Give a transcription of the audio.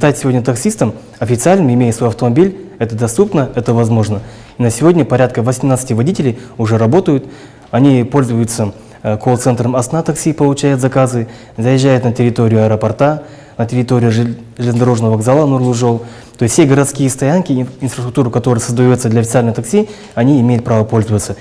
Стать сегодня таксистом официально, имея свой автомобиль, это доступно, это возможно. И на сегодня порядка 18 водителей уже работают, они пользуются колл-центром «Асна такси», получают заказы, заезжают на территорию аэропорта, на территорию железнодорожного вокзала Нурлу-Жол. То есть все городские стоянки, инфраструктуру, которая создается для официальных такси, они имеют право пользоваться.